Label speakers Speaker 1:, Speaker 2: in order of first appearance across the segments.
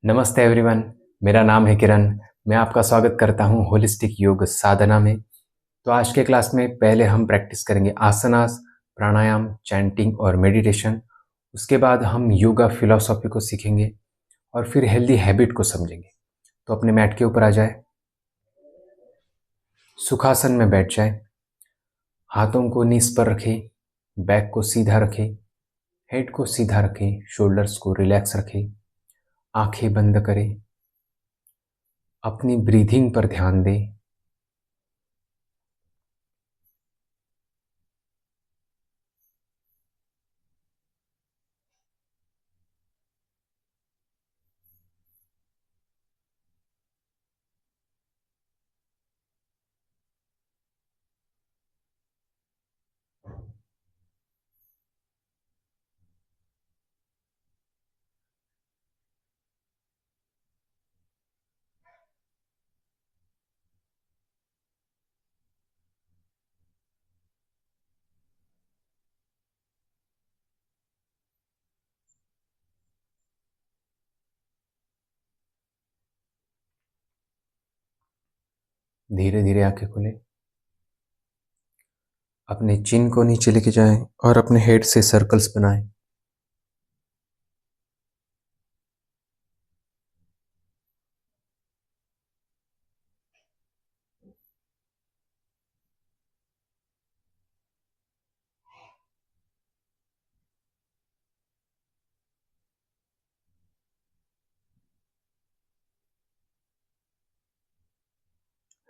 Speaker 1: नमस्ते एवरीवन। मेरा नाम है किरण। मैं आपका स्वागत करता हूं होलिस्टिक योग साधना में। तो आज के क्लास में पहले हम प्रैक्टिस करेंगे आसनास, प्राणायाम, चैंटिंग और मेडिटेशन। उसके बाद हम योगा फिलॉसफी को सीखेंगे और फिर हेल्दी हैबिट को समझेंगे। तो अपने मैट के ऊपर आ जाए, सुखासन में बैठ जाए, हाथों को नीज पर रखें, बैक को सीधा रखें, हेड को सीधा रखें, शोल्डर्स को रिलैक्स रखें, आंखें बंद करें, अपनी ब्रीथिंग पर ध्यान दें। धीरे धीरे आंखें खोलें, अपने चिन को नीचे लेके जाएं और अपने हेड से सर्कल्स बनाएं।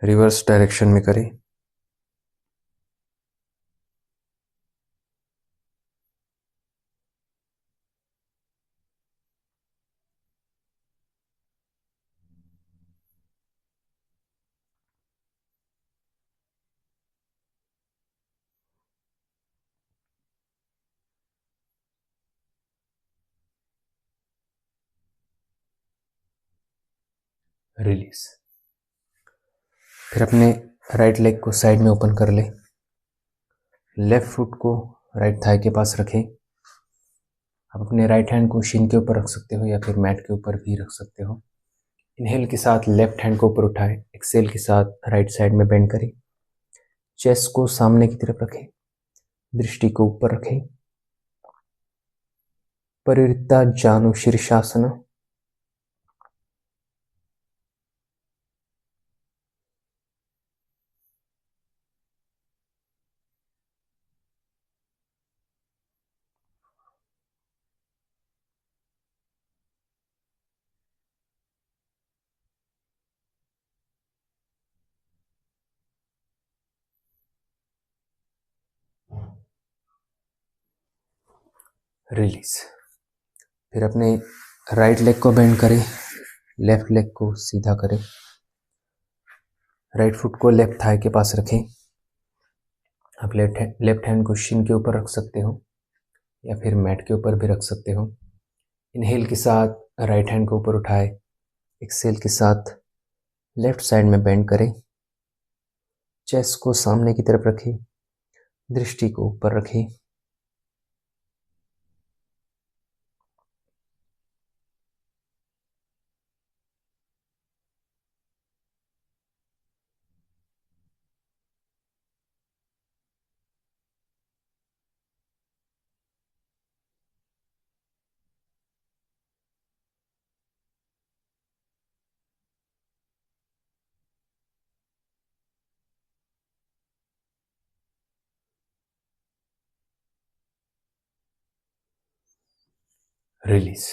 Speaker 1: रिवर्स डायरेक्शन में करें। रिलीज। फिर अपने राइट लेग को साइड में ओपन कर लें। लेफ्ट फुट को राइट थाई के पास रखें। आप अपने राइट हैंड को शिन के ऊपर रख सकते हो या फिर मैट के ऊपर भी रख सकते हो। इनहेल के साथ लेफ्ट हैंड को ऊपर उठाएं। एक्सेल के साथ राइट साइड में बेंड करें। चेस्ट को सामने की तरफ रखें। दृष्टि को ऊपर रखें। परिवृत्ता जानु शीर्षासन। रिलीज। फिर अपने राइट लेग को बेंड करें। लेफ्ट लेग को सीधा करें। राइट फुट को लेफ्ट थाई के पास रखें। आप लेफ्ट हैंड को शिन के ऊपर रख सकते हो या फिर मैट के ऊपर भी रख सकते हो। इनहेल के साथ राइट हैंड को ऊपर उठाए। एक्सेल के साथ लेफ्ट साइड में बेंड करें। चेस्ट को सामने की तरफ रखें। दृष्टि को ऊपर रखें। रिलीज।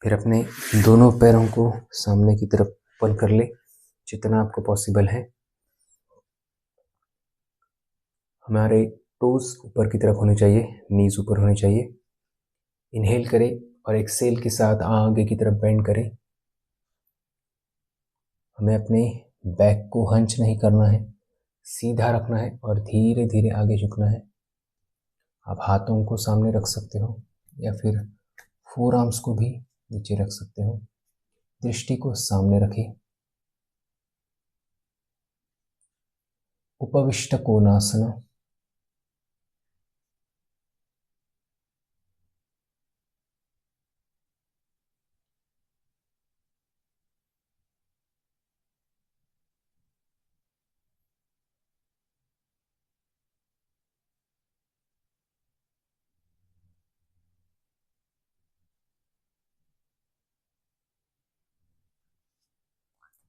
Speaker 1: फिर अपने दोनों पैरों को सामने की तरफ ओपन कर ले जितना आपको पॉसिबल है। हमारे टोज ऊपर की तरफ होने चाहिए, नीज ऊपर होने चाहिए। इनहेल करें और एक्सेल के साथ आगे की तरफ बेंड करें। हमें अपने बैक को हंच नहीं करना है, सीधा रखना है और धीरे धीरे आगे झुकना है। आप हाथों को सामने रख सकते हो या फिर फोर आर्म्स को भी नीचे रख सकते हो। दृष्टि को सामने रखें। उपविष्ट कोणासन।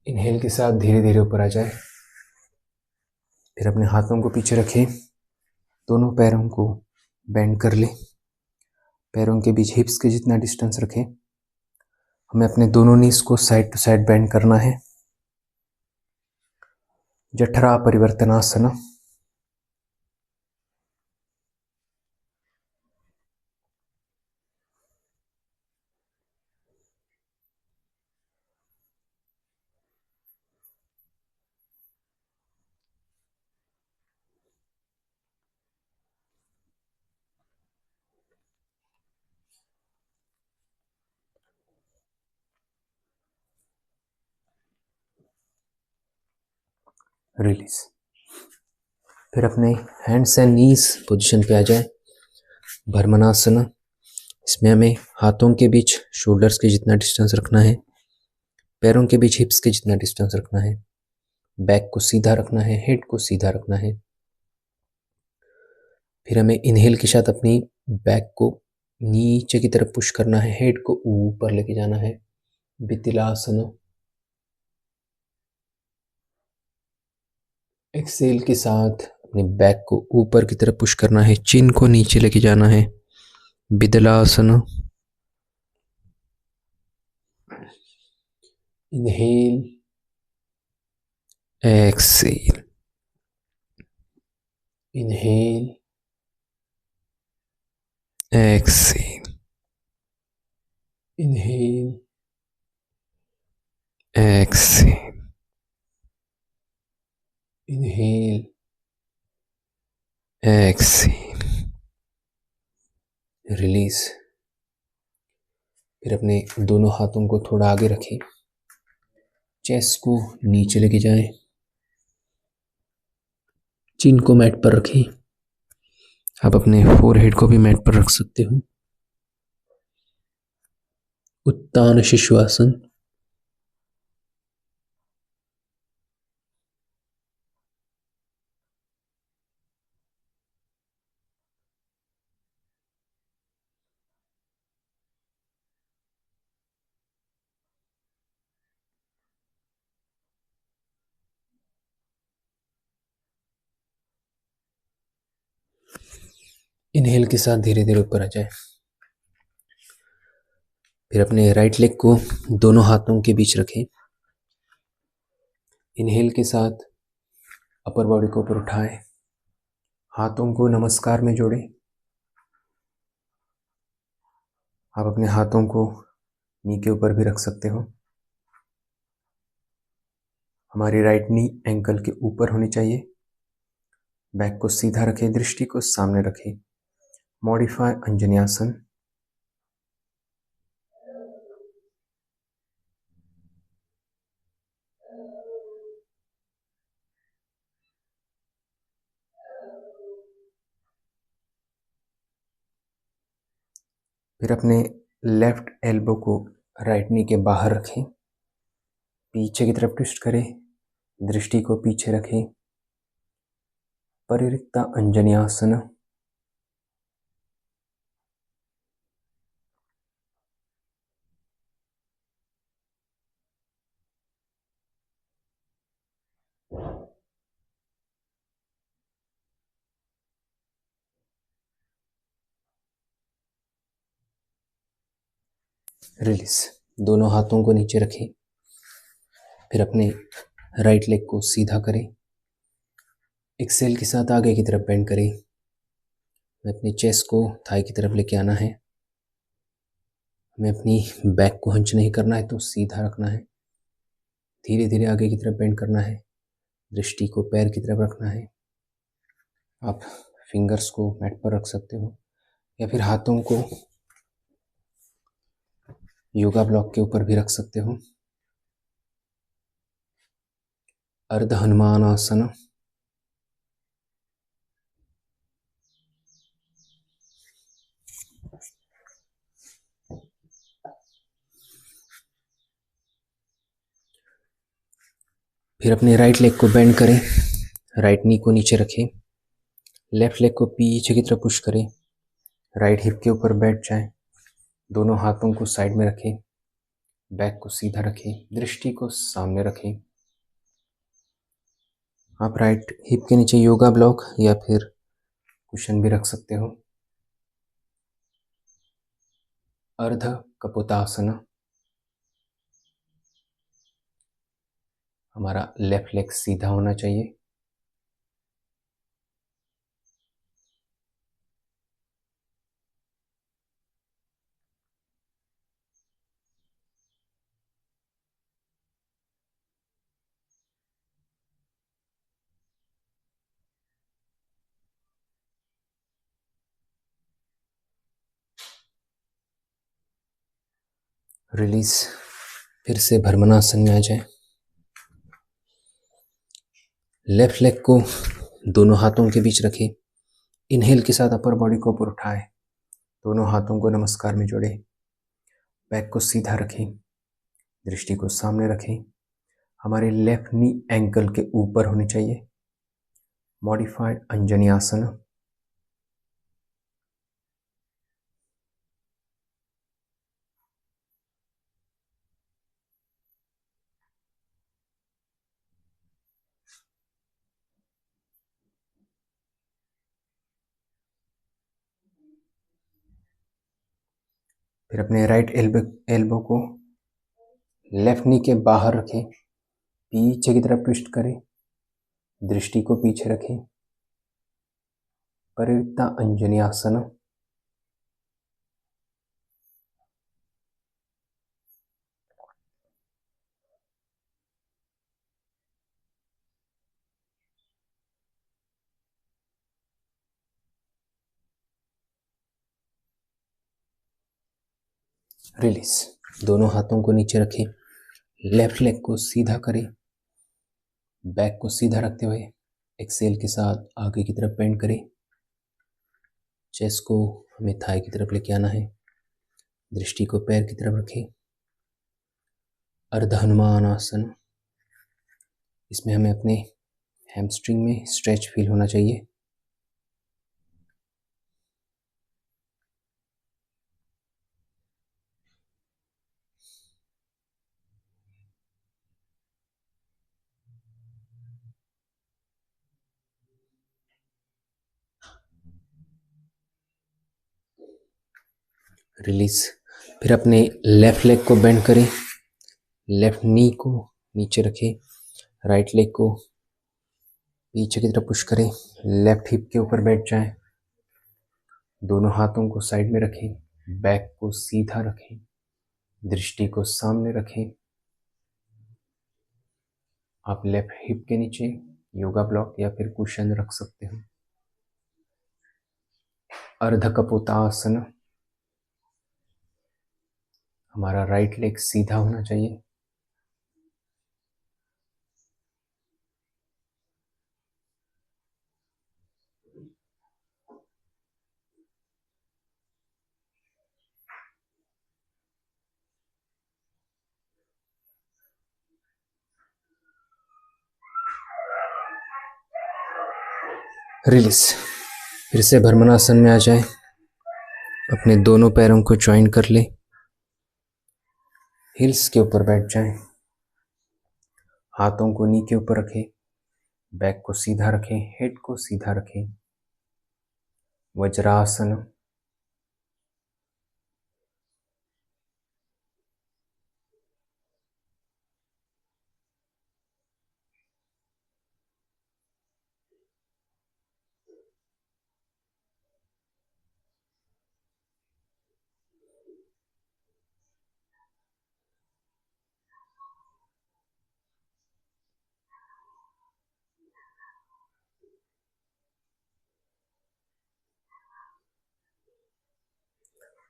Speaker 1: इनहेल के साथ धीरे धीरे ऊपर आ जाए। फिर अपने हाथों को पीछे रखें, दोनों पैरों को बेंड कर ले। पैरों के बीच हिप्स के जितना डिस्टेंस रखें। हमें अपने दोनों नीज को साइड टू साइड बेंड करना है। जठरा परिवर्तनासन। रिलीज। फिर अपने हैंड्स एंड नीज पोजीशन पे आ जाए। भ्रमणासन। इसमें हमें हाथों के बीच शोल्डर्स के जितना डिस्टेंस रखना है, पैरों के बीच हिप्स के जितना डिस्टेंस रखना है, बैक को सीधा रखना है, हेड को सीधा रखना है। फिर हमें इनहेल के साथ अपनी बैक को नीचे की तरफ पुश करना है, हेड को ऊपर लेके जाना है। वितिलासन। एक्सेल के साथ अपने बैक को ऊपर की तरफ पुश करना है, चिन को नीचे लेके जाना है। विदलासन। Inhale, exhale, inhale, exhale, inhale, exhale, inhale, exhale, release. फिर अपने दोनों हाथों को थोड़ा आगे रखें, चेस्ट को नीचे लेके जाएं, चिन को मैट पर रखें। आप अपने फोरहेड को भी मैट पर रख सकते हो। उत्तान शिशुआसन। इनहेल के साथ धीरे धीरे ऊपर आ जाए। फिर अपने राइट लेग को दोनों हाथों के बीच रखें। इनहेल के साथ अपर बॉडी को ऊपर उठाएं, हाथों को नमस्कार में जोड़ें। आप अपने हाथों को नी के ऊपर भी रख सकते हो। हमारी राइट नी एंकल के ऊपर होनी चाहिए। बैक को सीधा रखें, दृष्टि को सामने रखें। मॉडिफाई अंजन्यासन। फिर अपने लेफ्ट एल्बो को राइट नी के बाहर रखें, पीछे की तरफ ट्विस्ट करें, दृष्टि को पीछे रखें। परिवृत्ता अंजन्यासन। रिलीज। दोनों हाथों को नीचे रखें। फिर अपने राइट लेग को सीधा करें, एक्सेल के साथ आगे की तरफ बेंड करें। अपने चेस्ट को थाई की तरफ लेके आना है। हमें अपनी बैक को हंच नहीं करना है, तो सीधा रखना है। धीरे धीरे आगे की तरफ बेंड करना है, दृष्टि को पैर की तरफ रखना है। आप फिंगर्स को मैट पर रख सकते हो या फिर हाथों को योगा ब्लॉक के ऊपर भी रख सकते हो। अर्ध हनुमान आसन। फिर अपने राइट लेग को बेंड करें, राइट नी को नीचे रखें, लेफ्ट लेग को पीछे की तरफ पुश करें, राइट हिप के ऊपर बैठ जाएं, दोनों हाथों को साइड में रखें, बैक को सीधा रखें, दृष्टि को सामने रखें। आप राइट हिप के नीचे योगा ब्लॉक या फिर कुशन भी रख सकते हो। अर्ध कपोतासन। हमारा लेफ्ट लेग सीधा होना चाहिए। रिलीज। फिर से भ्रमणासन में आ जाए। लेफ्ट लेग को दोनों हाथों के बीच रखें। इनहेल के साथ अपर बॉडी को ऊपर उठाएं, दोनों हाथों को नमस्कार में जोड़ें। बैक को सीधा रखें, दृष्टि को सामने रखें। हमारे लेफ्ट नी एंकल के ऊपर होनी चाहिए। मॉडिफाइड अंजनी आसन। फिर अपने राइट एल्बो को लेफ्ट नी के बाहर रखें, पीछे की तरफ ट्विस्ट करें, दृष्टि को पीछे रखें। परिवृत्ता अंजनी आसन। रिलीज। दोनों हाथों को नीचे रखें, लेफ्ट लेग को सीधा करें, बैक को सीधा रखते हुए एक्सेल के साथ आगे की तरफ बेंड करें। चेस्ट को हमें थाई की तरफ लेके आना है। दृष्टि को पैर की तरफ रखें। अर्ध हनुमान आसन। इसमें हमें अपने हैमस्ट्रिंग में स्ट्रेच फील होना चाहिए। रिलीज। फिर अपने लेफ्ट लेग को बेंड करें, लेफ्ट नी को नीचे रखें, राइट लेग को पीछे की तरफ पुश करें, लेफ्ट हिप के ऊपर बैठ जाएं, दोनों हाथों को साइड में रखें, बैक को सीधा रखें, दृष्टि को सामने रखें। आप लेफ्ट हिप के नीचे योगा ब्लॉक या फिर कुशन रख सकते हो। अर्ध कपोतासन। हमारा राइट लेग सीधा होना चाहिए। रिलीज। फिर से भ्रमणासन में आ जाए। अपने दोनों पैरों को ज्वाइन कर ले, हिल्स के ऊपर बैठ जाएं, हाथों को नी के ऊपर रखें, बैक को सीधा रखें, हेड को सीधा रखें। वज्रासन।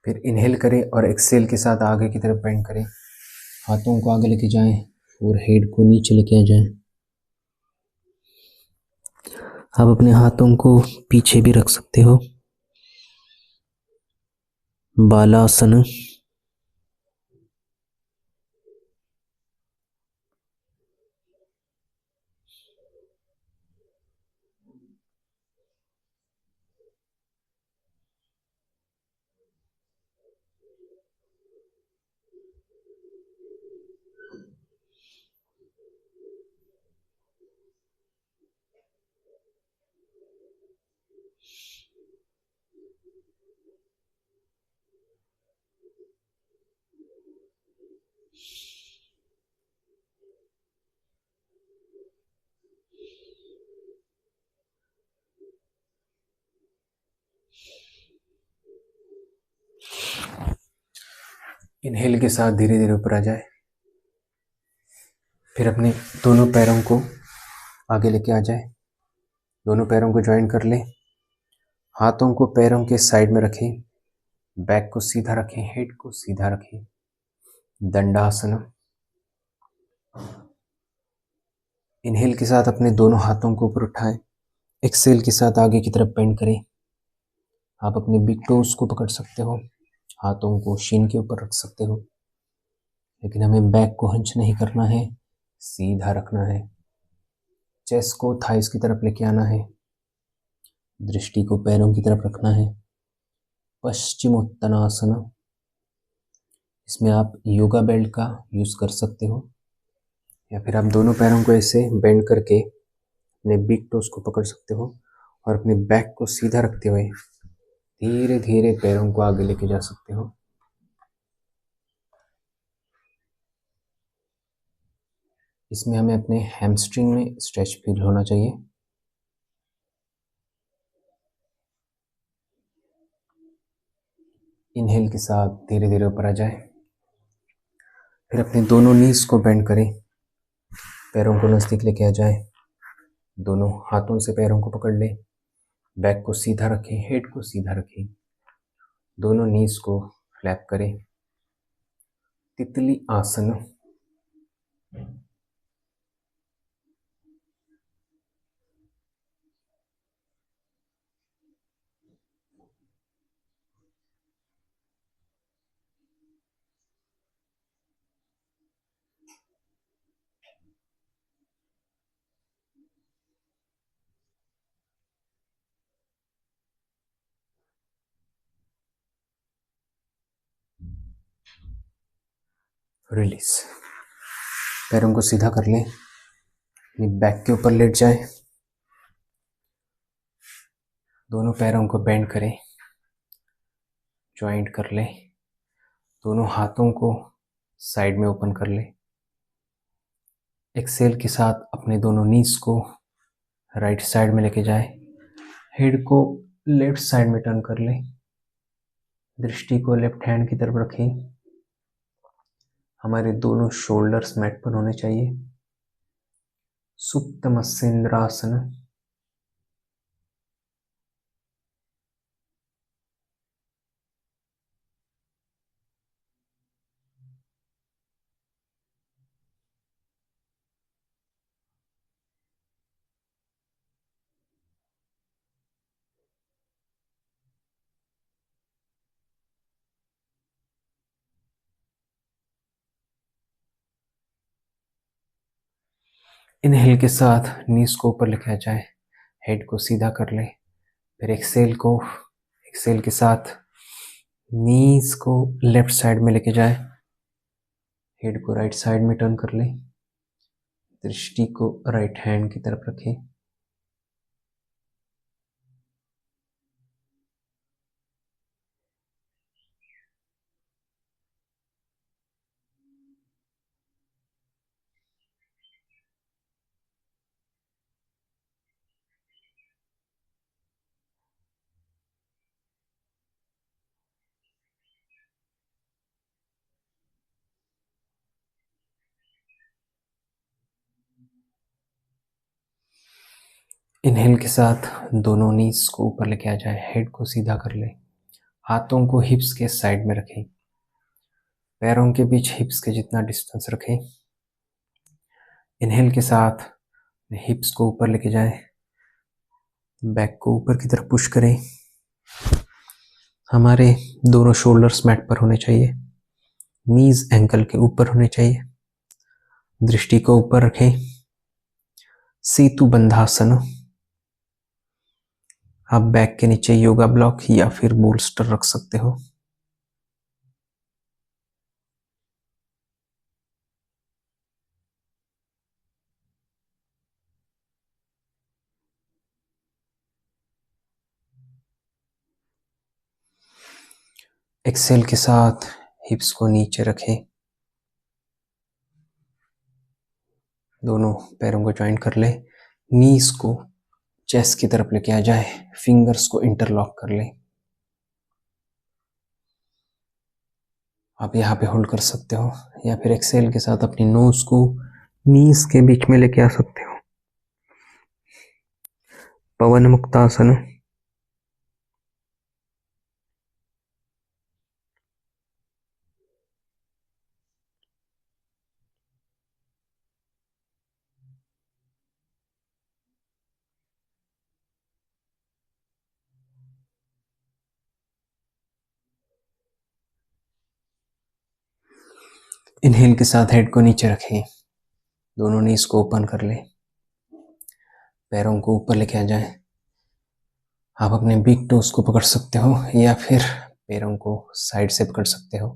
Speaker 1: फिर इनहेल करें और एक्सेल के साथ आगे की तरफ बेंड करें, हाथों को आगे लेके जाएं और हेड को नीचे लेके आ जाएं। आप अपने हाथों को पीछे भी रख सकते हो। बालासन। इनहेल के साथ धीरे धीरे ऊपर आ जाए। फिर अपने दोनों पैरों को आगे लेके आ जाए, दोनों पैरों को ज्वाइन कर ले, हाथों को पैरों के साइड में रखें, बैक को सीधा रखें, हेड को सीधा रखें, दंडासन। इनहेल के साथ अपने दोनों हाथों को ऊपर उठाएं, एक्सेल के साथ आगे की तरफ बेंड करें। आप अपने बिग टोज को पकड़ सकते हो, हाथों को शीन के ऊपर रख सकते हो, लेकिन हमें बैक को हंच नहीं करना है, सीधा रखना है। चेस्ट को थाइस की तरफ लेके आना है, दृष्टि को पैरों की तरफ रखना है। पश्चिमोत्तानासन, इसमें आप योगा बेल्ट का यूज कर सकते हो, या फिर आप दोनों पैरों को ऐसे बेंड करके अपने बिग टोज को पकड़ सकते हो और अपने बैक को सीधा रखते हुए धीरे धीरे पैरों को आगे लेके जा सकते हो। इसमें हमें अपने हैमस्ट्रिंग में स्ट्रेच फील होना चाहिए। इनहेल के साथ धीरे धीरे ऊपर आ जाए। फिर अपने दोनों नीज को बेंड करें, पैरों को नजदीक लेके आ जाए, दोनों हाथों से पैरों को पकड़ ले, बैक को सीधा रखें, हेड को सीधा रखें, दोनों नीज को फ्लैप करें। तितली आसन, रिलीज। पैरों को सीधा कर लें, बैक के ऊपर लेट जाए, दोनों पैरों को बेंड करें, ज्वाइंट कर ले, दोनों हाथों को साइड में ओपन कर ले। एक्सेल के साथ अपने दोनों नीज को राइट साइड में लेके जाए, हेड को लेफ्ट साइड में टर्न कर ले, दृष्टि को लेफ्ट हैंड की तरफ रखें। हमारे दोनों शोल्डर्स मैट पर होने चाहिए। सुप्त मत्स्येंद्रासन, इनहेल के साथ नीज को ऊपर लेके आ जाए, हेड को सीधा कर ले। फिर एक्सेल के साथ नीज को लेफ्ट साइड में लेके जाए, हेड को राइट साइड में टर्न कर ले, दृष्टि को राइट हैंड की तरफ रखें। इनहेल के साथ दोनों नीज को ऊपर लेके आ जाए, हेड को सीधा कर ले, हाथों को हिप्स के साइड में रखें, पैरों के बीच हिप्स के जितना डिस्टेंस रखें। इनहेल के साथ हिप्स को ऊपर लेके जाए, बैक को ऊपर की तरफ पुश करें। हमारे दोनों शोल्डर्स मैट पर होने चाहिए, नीज एंकल के ऊपर होने चाहिए, दृष्टि को ऊपर रखें। सेतु बंधासन, आप बैक के नीचे योगा ब्लॉक या फिर बोल्स्टर रख सकते हो। एक्सेल के साथ हिप्स को नीचे रखें, दोनों पैरों को ज्वाइन कर ले, नीज को चेस्ट की तरफ लेके आ जाए, फिंगर्स को इंटरलॉक कर ले। आप यहाँ पे होल्ड कर सकते हो या फिर एक्सेल के साथ अपनी नोज को नीज के बीच में लेके आ सकते हो। पवन मुक्तासन। इनहेल के साथ हेड को नीचे रखें, दोनों नीज को ओपन कर ले, पैरों को ऊपर लेके आ जाए। आप अपने बिग टोज को पकड़ सकते हो या फिर पैरों को साइड से पकड़ सकते हो।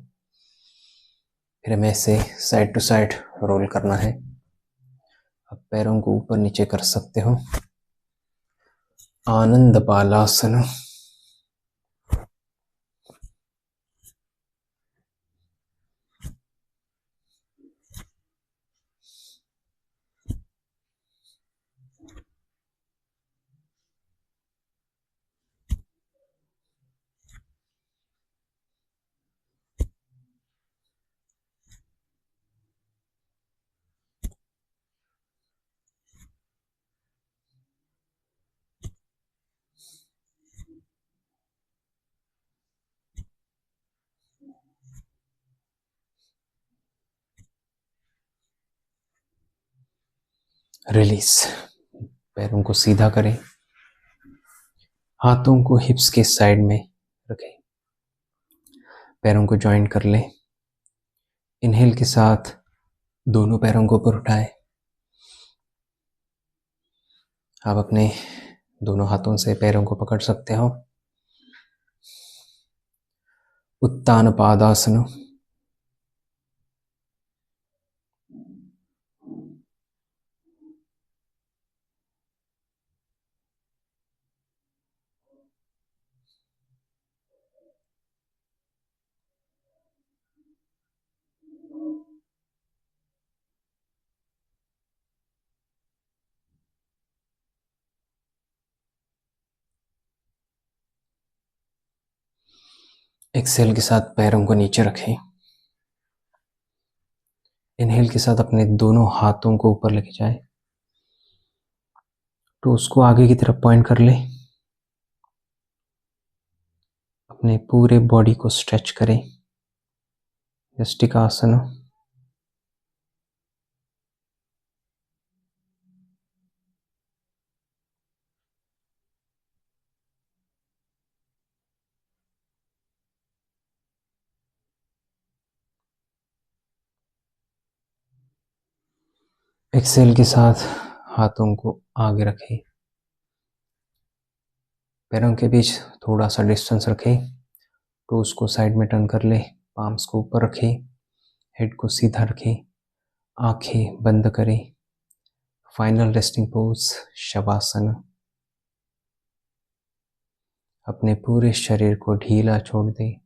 Speaker 1: फिर हमें ऐसे साइड टू साइड रोल करना है। आप पैरों को ऊपर नीचे कर सकते हो। आनंद बालासन। रिलीज। पैरों को सीधा करें, हाथों को हिप्स के साइड में रखें, पैरों को जॉइंट कर लें। इनहेल के साथ दोनों पैरों को ऊपर उठाएं। आप अपने दोनों हाथों से पैरों को पकड़ सकते हो। उत्तान पादासन। एक्सेल के साथ पैरों को नीचे रखें। इनहेल के साथ अपने दोनों हाथों को ऊपर लेके जाएं, तो उसको आगे की तरफ पॉइंट कर ले। अपने पूरे बॉडी को स्ट्रेच करें, यष्टिकासन। एक्सेल के साथ हाथों को आगे रखें, पैरों के बीच थोड़ा सा डिस्टेंस रखें, तो उसको साइड में टर्न कर ले। पाम्स को ऊपर रखें, हेड को सीधा रखें, आंखें बंद करें। Final resting pose shavasana. अपने पूरे शरीर को ढीला छोड़ दें।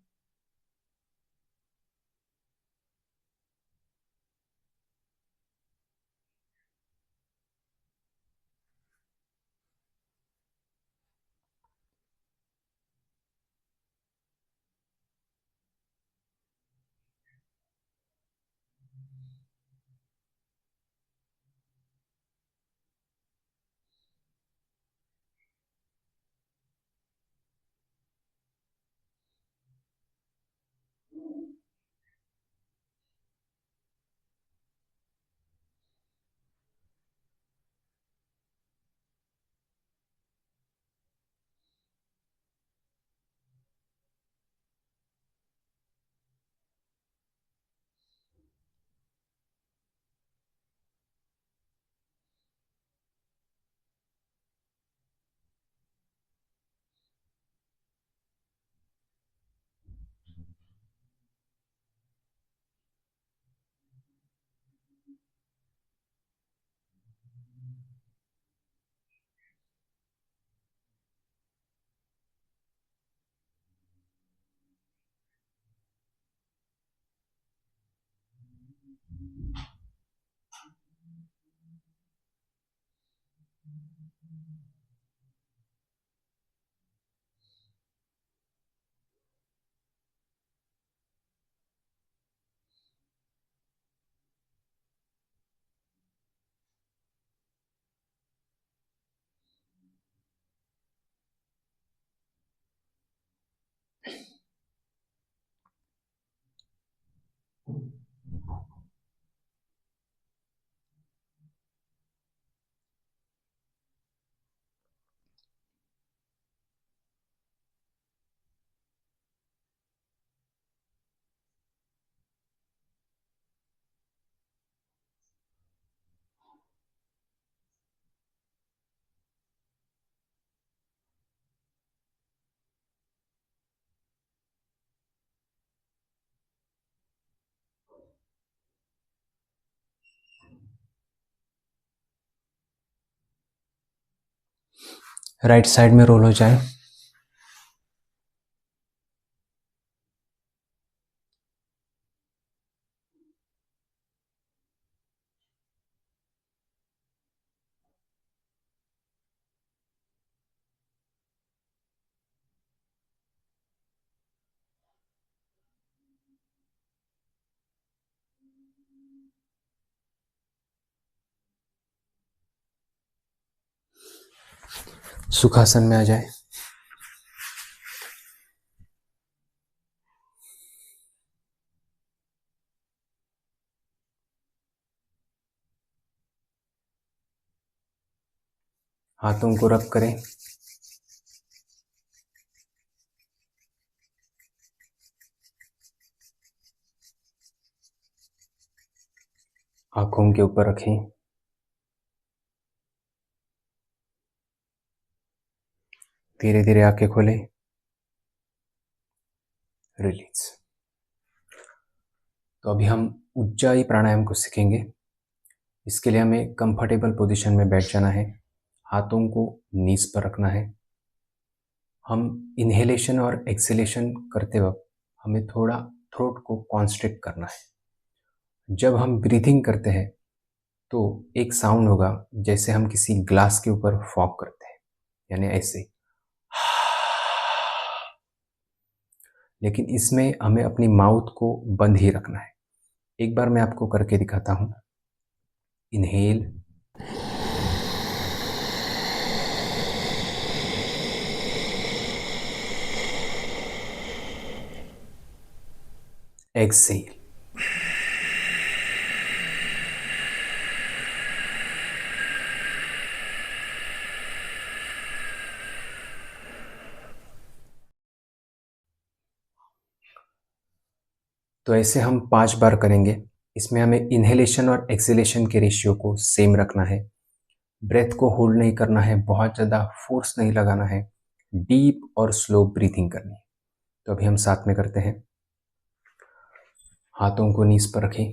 Speaker 1: राइट साइड में रोल हो जाए। सुखासन में आ जाए। हाथों को रब करें। आंखों के ऊपर रखें। धीरे धीरे आंखें खोलें। रिलीज। तो अभी हम उज्जाई प्राणायाम को सीखेंगे। इसके लिए हमें कंफर्टेबल पोजीशन में बैठ जाना है। हाथों को नीज पर रखना है। हम इनहेलेशन और एक्सहेलेशन करते वक्त हमें थोड़ा थ्रोट को कॉन्स्ट्रिक्ट करना है। जब हम ब्रीथिंग करते हैं तो एक साउंड होगा जैसे हम किसी ग्लास के ऊपर फॉग करते हैं, यानी ऐसे। लेकिन इसमें हमें अपनी माउथ को बंद ही रखना है। एक बार मैं आपको करके दिखाता हूं। Inhale, exhale. तो ऐसे हम 5 बार करेंगे। इसमें हमें इनहेलेशन और एक्सहेलेशन के रेशियो को सेम रखना है। ब्रेथ को होल्ड नहीं करना है, बहुत ज़्यादा फोर्स नहीं लगाना है, डीप और स्लो ब्रीथिंग करनी है। तो अभी हम साथ में करते हैं। हाथों को नीज पर रखें।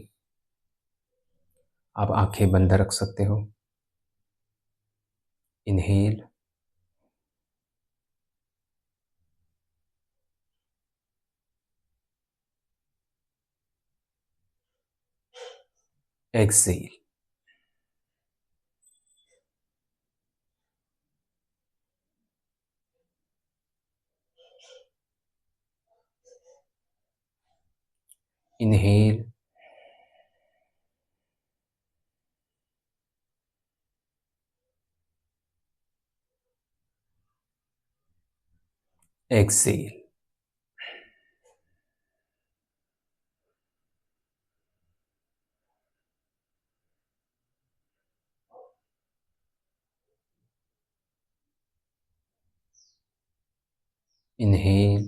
Speaker 1: आप आंखें बंद रख सकते हो। Inhale, exhale. Inhale, exhale. Inhale,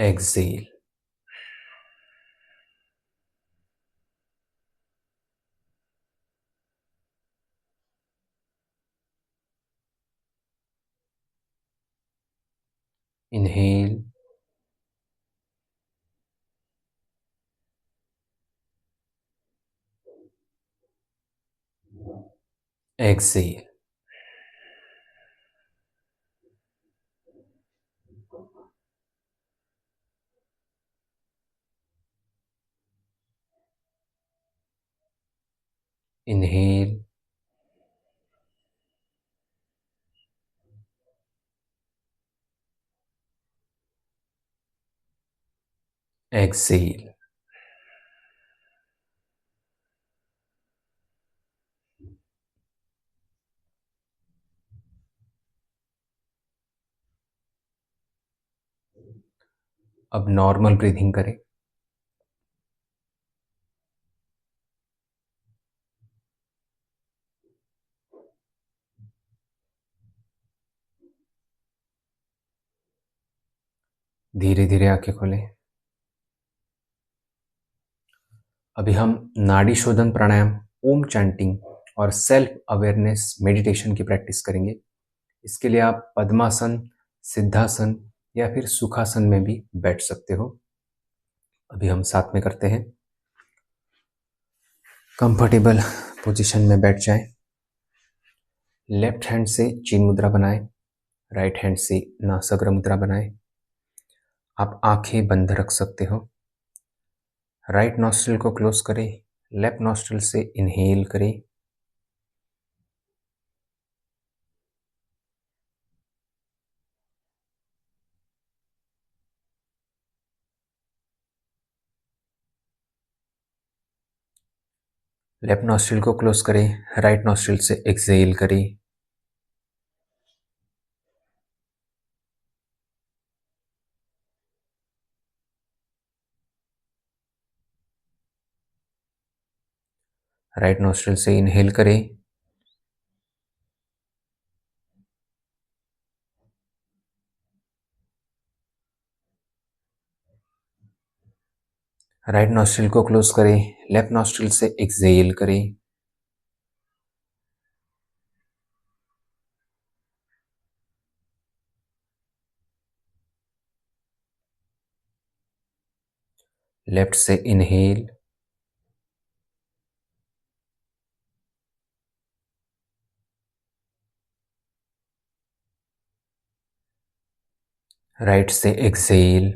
Speaker 1: exhale. Inhale, exhale. Inhale, exhale. अब नॉर्मल ब्रीथिंग करें। धीरे धीरे आंखें खोलें। अभी हम नाड़ी शोधन प्राणायाम, ओम चैंटिंग और सेल्फ अवेयरनेस मेडिटेशन की प्रैक्टिस करेंगे। इसके लिए आप पद्मासन, सिद्धासन या फिर सुखासन में भी बैठ सकते हो। अभी हम साथ में करते हैं। कंफर्टेबल पोजीशन में बैठ जाएं। लेफ्ट हैंड से चिन मुद्रा बनाएं, राइट हैंड से नासाग्र मुद्रा बनाएं। आप आंखें बंद रख सकते हो। राइट नॉस्ट्रिल को क्लोज करें, लेफ्ट नॉस्ट्रिल से इनहेल करें, लेफ्ट नॉस्ट्रिल को क्लोज करें, राइट नॉस्ट्रिल से एक्सहेल करें। राइट नॉस्ट्रिल से इनहेल करें, राइट नॉस्ट्रिल को क्लोज करें, लेफ्ट नॉस्ट्रिल से एक्सहेल करें। लेफ्ट से इनहेल, राइट से एक्सहेल।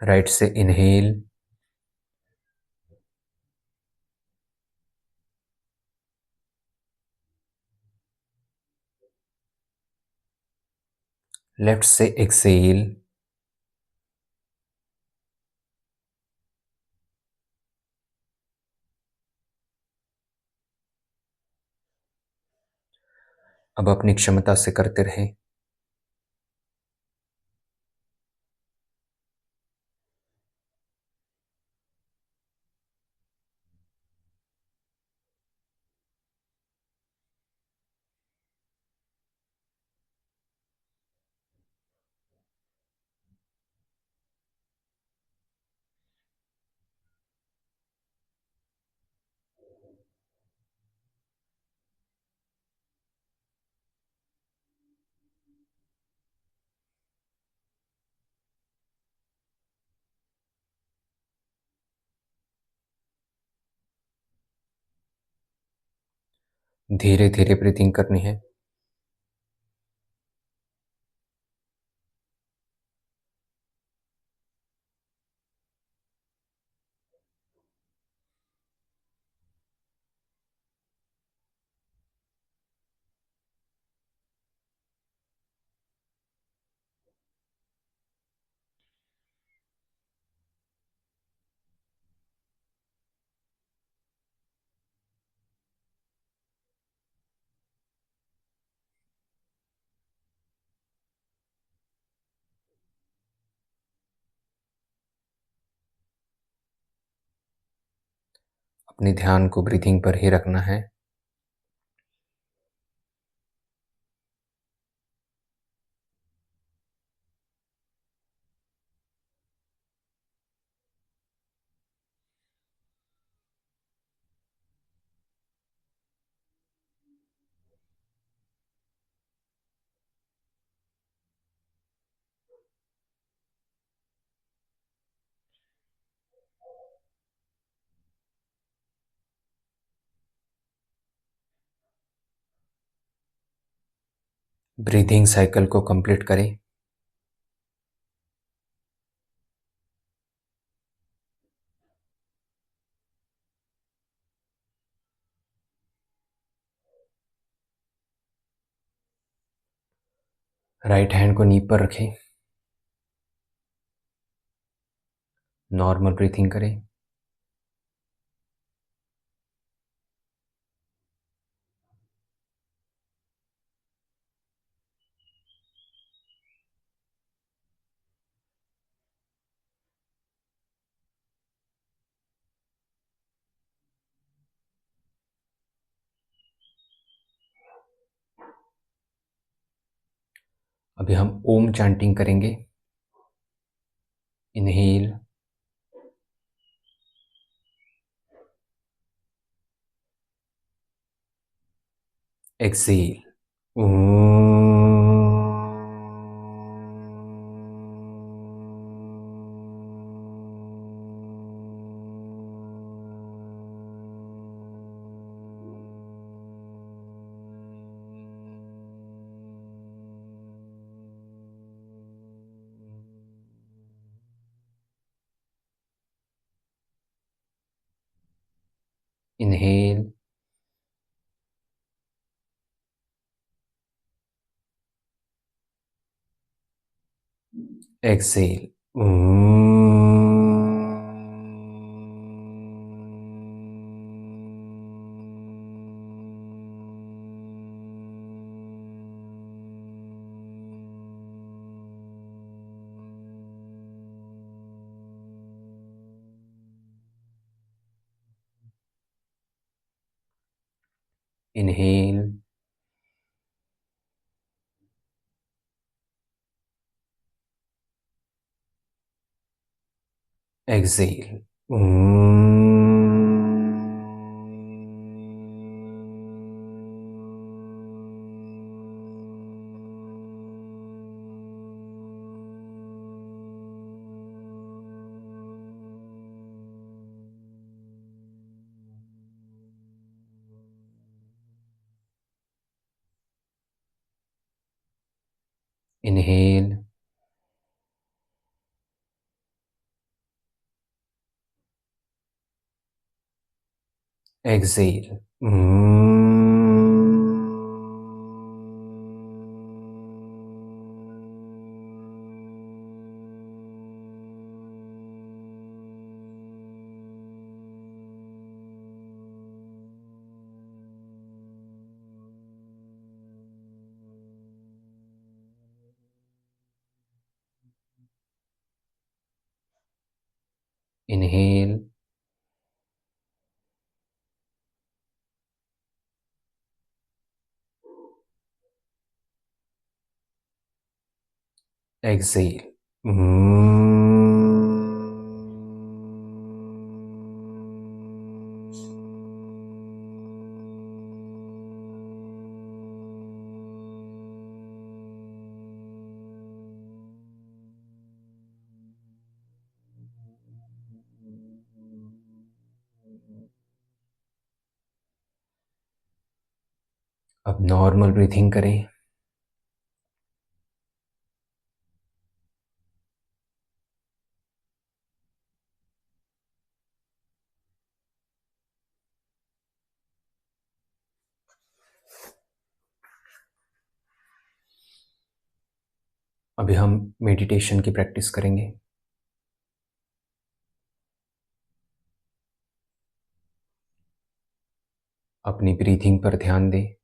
Speaker 1: राइट से इनहेल, लेफ्ट से एक्सहेल। अब अपनी क्षमता से करते रहें। धीरे धीरे ब्रीथिंग करनी है। अपने ध्यान को ब्रीथिंग पर ही रखना है। ब्रीथिंग साइकिल को कंप्लीट करें। राइट हैंड को नी पर रखें, नॉर्मल ब्रीथिंग करें। अभी हम ओम चैंटिंग करेंगे। Inhale, exhale. Inhale, exhale. Inhale, exhale. Inhale, exhale. Inhale, exhale. अब नॉर्मल ब्रीथिंग करें। अभी हम मेडिटेशन की प्रैक्टिस करेंगे। अपनी ब्रीथिंग पर ध्यान दें।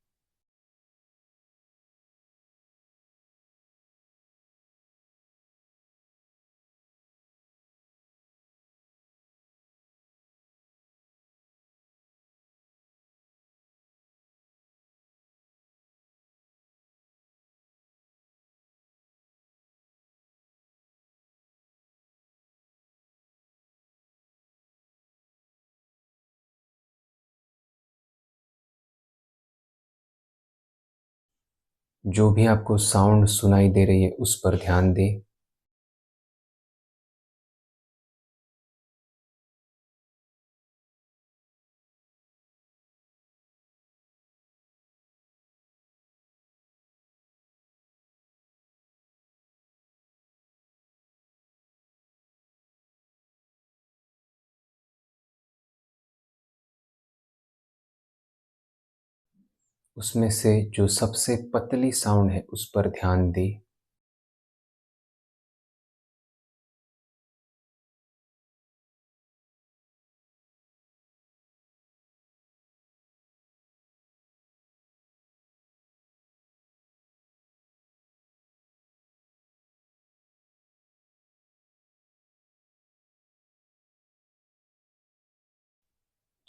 Speaker 1: जो भी आपको साउंड सुनाई दे रही है उस पर ध्यान दें। उसमें से जो सबसे पतली साउंड है उस पर ध्यान दें।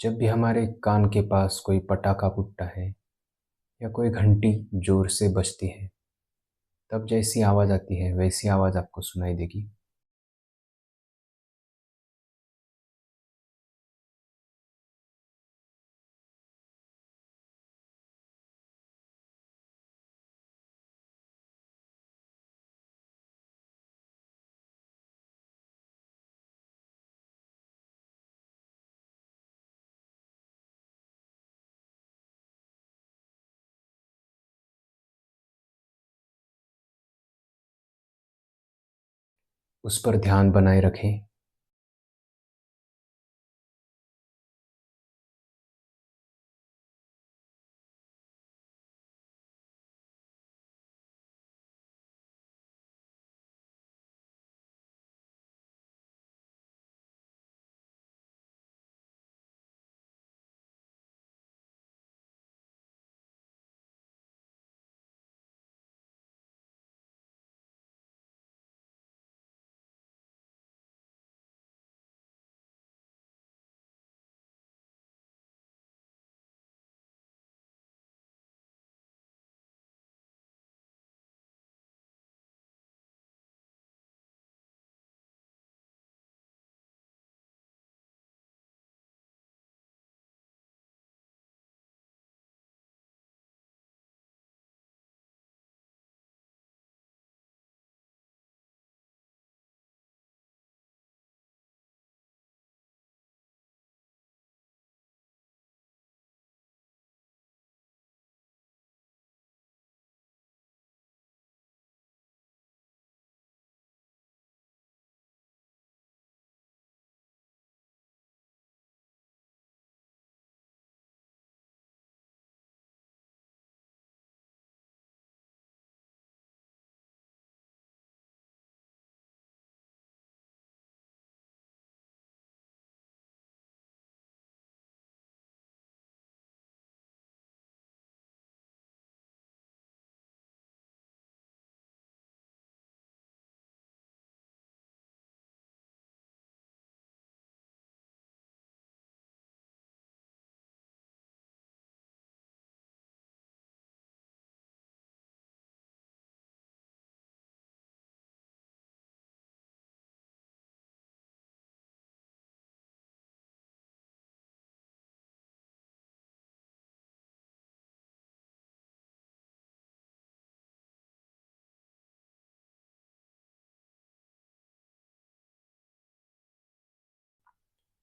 Speaker 1: जब भी हमारे कान के पास कोई पटाखा फूटता है या कोई घंटी जोर से बजती है, तब जैसी आवाज़ आती है वैसी आवाज़ आपको सुनाई देगी। उस पर ध्यान बनाए रखें।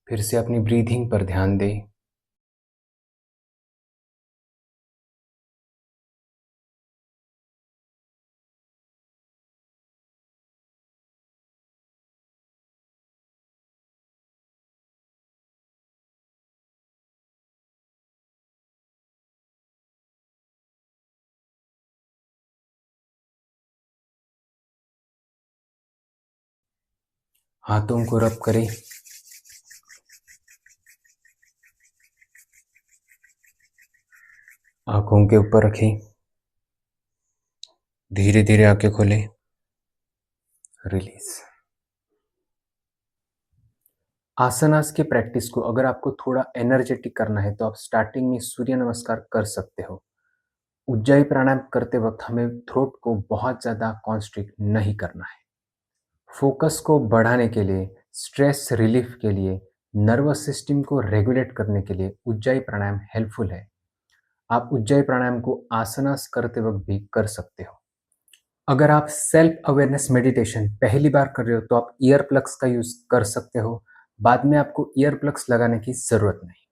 Speaker 1: फिर से अपनी ब्रीथिंग पर ध्यान दें। हाथों को रब करें। आंखों के ऊपर रखें। धीरे धीरे आंखें खोलें। रिलीज। आसनास की प्रैक्टिस को अगर आपको थोड़ा एनर्जेटिक करना है तो आप स्टार्टिंग में सूर्य नमस्कार कर सकते हो। उज्जाई प्राणायाम करते वक्त हमें थ्रोट को बहुत ज़्यादा कॉन्स्ट्रिक्ट नहीं करना है। फोकस को बढ़ाने के लिए, स्ट्रेस रिलीफ के लिए, नर्वस सिस्टम को रेगुलेट करने के लिए उज्जाई प्राणायाम हेल्पफुल है। आप उज्जाई प्राणायाम को आसनास करते वक्त भी कर सकते हो। अगर आप सेल्फ अवेयरनेस मेडिटेशन पहली बार कर रहे हो तो आप ईयर प्लग्स का यूज कर सकते हो। बाद में आपको ईयर प्लग्स लगाने की जरूरत नहीं।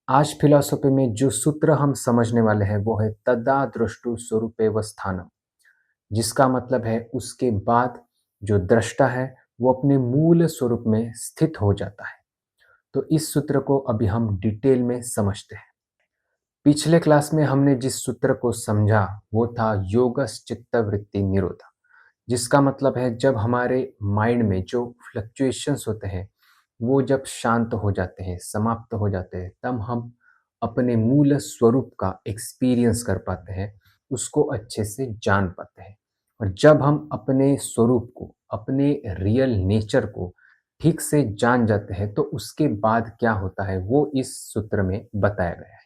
Speaker 1: आज फिलॉसफी में जो सूत्र हम समझने वाले हैं वो है तदा दृष्टु स्वरूपेव स्थानम, जिसका मतलब है उसके बाद जो दृष्टा है वो अपने मूल स्वरूप में स्थित हो जाता है। तो इस सूत्र को अभी हम डिटेल में समझते हैं। पिछले क्लास में हमने जिस सूत्र को समझा वो था योगस चित्त वृत्ति निरोधा, जिसका मतलब है जब हमारे माइंड में जो फ्लक्चुएशंस होते हैं वो जब शांत हो जाते हैं, समाप्त हो जाते हैं, तब हम अपने मूल स्वरूप का एक्सपीरियंस कर पाते हैं, उसको अच्छे से जान पाते हैं। और जब हम अपने स्वरूप को, अपने रियल नेचर को ठीक से जान जाते हैं तो उसके बाद क्या होता है वो इस सूत्र में बताया गया है।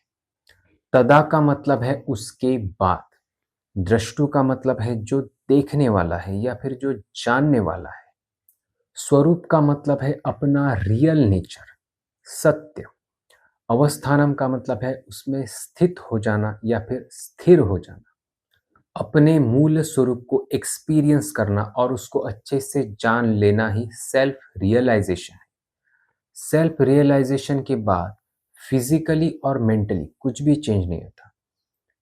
Speaker 1: तदा का मतलब है उसके बाद, दृष्टु का मतलब है जो देखने वाला है या फिर जो जानने वाला है, स्वरूप का मतलब है अपना रियल नेचर, सत्य, अवस्थानम का मतलब है उसमें स्थित हो जाना या फिर स्थिर हो जाना, अपने मूल स्वरूप को एक्सपीरियंस करना और उसको अच्छे से जान लेना ही सेल्फ रियलाइजेशन है। सेल्फ रियलाइजेशन के बाद फिजिकली और मेंटली कुछ भी चेंज नहीं होता।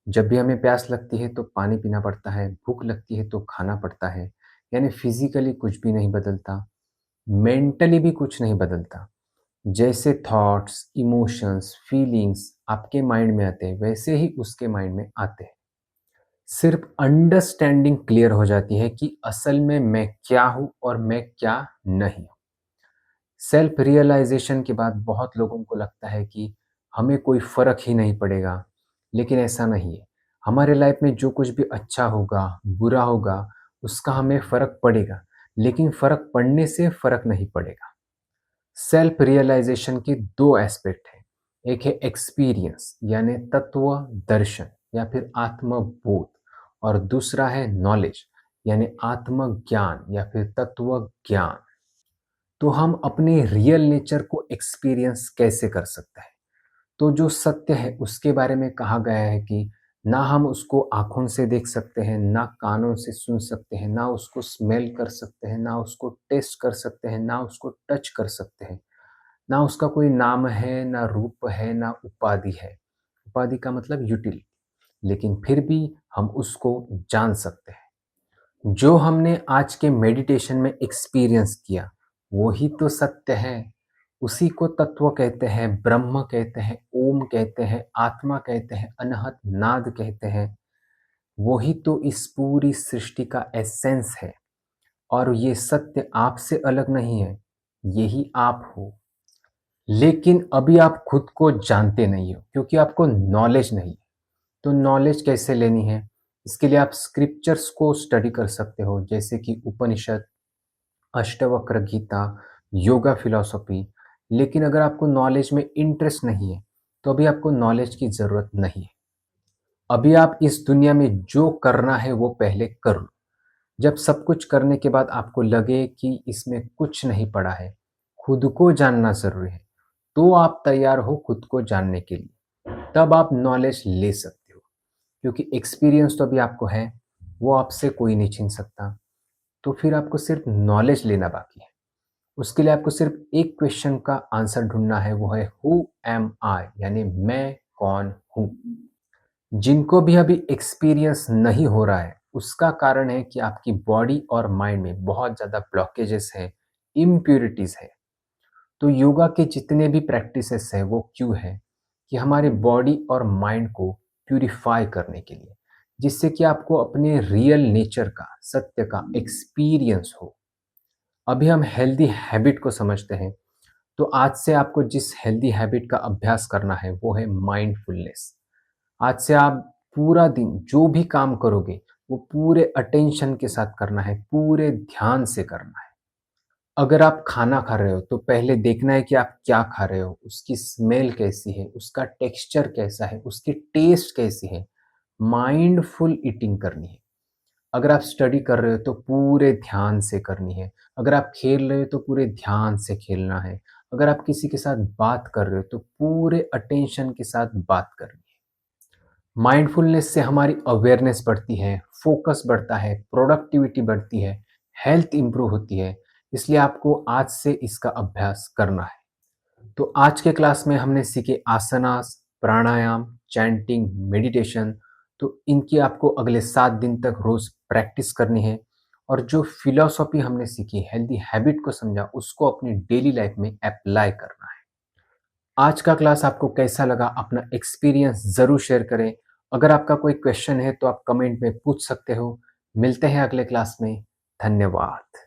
Speaker 1: जब भी हमें प्यास लगती है तो पानी पीना पड़ता है, भूख लगती है तो खाना पड़ता है, यानी फिजिकली कुछ भी नहीं बदलता, मेंटली भी कुछ नहीं बदलता। जैसे थॉट्स, इमोशंस, फीलिंग्स आपके माइंड में आते हैं, वैसे ही उसके माइंड में आते हैं। सिर्फ अंडरस्टैंडिंग क्लियर हो जाती है कि असल में मैं क्या हूं और मैं क्या नहीं हूं। सेल्फ रियलाइजेशन के बाद बहुत लोगों को लगता है कि हमें कोई फर्क ही नहीं पड़ेगा, लेकिन ऐसा नहीं है। हमारे लाइफ में जो कुछ भी अच्छा होगा, बुरा होगा, उसका हमें फर्क पड़ेगा, लेकिन फर्क पड़ने से फर्क नहीं पड़ेगा। सेल्फ रियलाइजेशन के दो एस्पेक्ट हैं। एक है एक्सपीरियंस यानी तत्व दर्शन या फिर आत्मबोध, और दूसरा है नॉलेज यानी आत्मज्ञान या फिर तत्व ज्ञान। तो हम अपने रियल नेचर को एक्सपीरियंस कैसे कर सकते हैं? तो जो सत्य है उसके बारे में कहा गया है कि ना हम उसको आँखों से देख सकते हैं, ना कानों से सुन सकते हैं, ना उसको स्मेल कर सकते हैं, ना उसको टेस्ट कर सकते हैं, ना उसको टच कर सकते हैं। ना उसका कोई नाम है, ना रूप है, ना उपाधि है। उपाधि का मतलब यूटिलिटी, लेकिन फिर भी हम उसको जान सकते हैं। जो हमने आज के मेडिटेशन में एक्सपीरियंस किया, वो ही तो सत्य है। उसी को तत्व कहते हैं, ब्रह्म कहते हैं, ओम कहते हैं, आत्मा कहते हैं, अनहत नाद कहते हैं। वही तो इस पूरी सृष्टि का एसेंस है, और ये सत्य आपसे अलग नहीं है, यही आप हो। लेकिन अभी आप खुद को जानते नहीं हो क्योंकि आपको नॉलेज नहीं है। तो नॉलेज कैसे लेनी है? इसके लिए आप स्क्रिप्चर्स को स्टडी कर सकते हो, जैसे कि उपनिषद, अष्टवक्र गीता, योगा फिलॉसफी। लेकिन अगर आपको नॉलेज में इंटरेस्ट नहीं है, तो अभी आपको नॉलेज की ज़रूरत नहीं है। अभी आप इस दुनिया में जो करना है वो पहले कर लो। जब सब कुछ करने के बाद आपको लगे कि इसमें कुछ नहीं पड़ा है, खुद को जानना ज़रूरी है, तो आप तैयार हो खुद को जानने के लिए। तब आप नॉलेज ले सकते हो, क्योंकि एक्सपीरियंस तो अभी आपको है, वो आपसे कोई नहीं छीन सकता। तो फिर आपको सिर्फ नॉलेज लेना बाकी है। उसके लिए आपको सिर्फ एक क्वेश्चन का आंसर ढूंढना है, वो है हु एम आई, यानी मैं कौन हूं। जिनको भी अभी एक्सपीरियंस नहीं हो रहा है, उसका कारण है कि आपकी बॉडी और माइंड में बहुत ज़्यादा ब्लॉकेजेस हैं, इम्प्यूरिटीज है। तो योगा के जितने भी प्रैक्टिसेस हैं वो क्यों है? कि हमारे बॉडी और माइंड को प्यूरिफाई करने के लिए, जिससे कि आपको अपने रियल नेचर का, सत्य का एक्सपीरियंस हो। अभी हम हेल्दी हैबिट को समझते हैं, तो आज से आपको जिस हेल्दी हैबिट का अभ्यास करना है वो है माइंडफुलनेस। आज से आप पूरा दिन जो भी काम करोगे, वो पूरे अटेंशन के साथ करना है, पूरे ध्यान से करना है। अगर आप खाना खा रहे हो तो पहले देखना है कि आप क्या खा रहे हो, उसकी स्मेल कैसी है, उसका टेक्सचर कैसा है, उसकी टेस्ट कैसी है। माइंडफुल ईटिंग करनी है। अगर आप स्टडी कर रहे हो तो पूरे ध्यान से करनी है। अगर आप खेल रहे हो तो पूरे ध्यान से खेलना है। अगर आप किसी के साथ बात कर रहे हो तो पूरे अटेंशन के साथ बात करनी है। माइंडफुलनेस से हमारी अवेयरनेस बढ़ती है, फोकस बढ़ता है, प्रोडक्टिविटी बढ़ती है, हेल्थ इंप्रूव होती है। इसलिए आपको आज से इसका अभ्यास करना है। तो आज के क्लास में हमने सीखे आसनास, प्राणायाम, चैंटिंग, मेडिटेशन। तो इनकी आपको अगले 7 दिन तक रोज प्रैक्टिस करनी है। और जो फिलॉसफी हमने सीखी, हेल्दी हैबिट को समझा, उसको अपनी डेली लाइफ में अप्लाई करना है। आज का क्लास आपको कैसा लगा? अपना एक्सपीरियंस ज़रूर शेयर करें। अगर आपका कोई क्वेश्चन है तो आप कमेंट में पूछ सकते हो। मिलते हैं अगले क्लास में। धन्यवाद।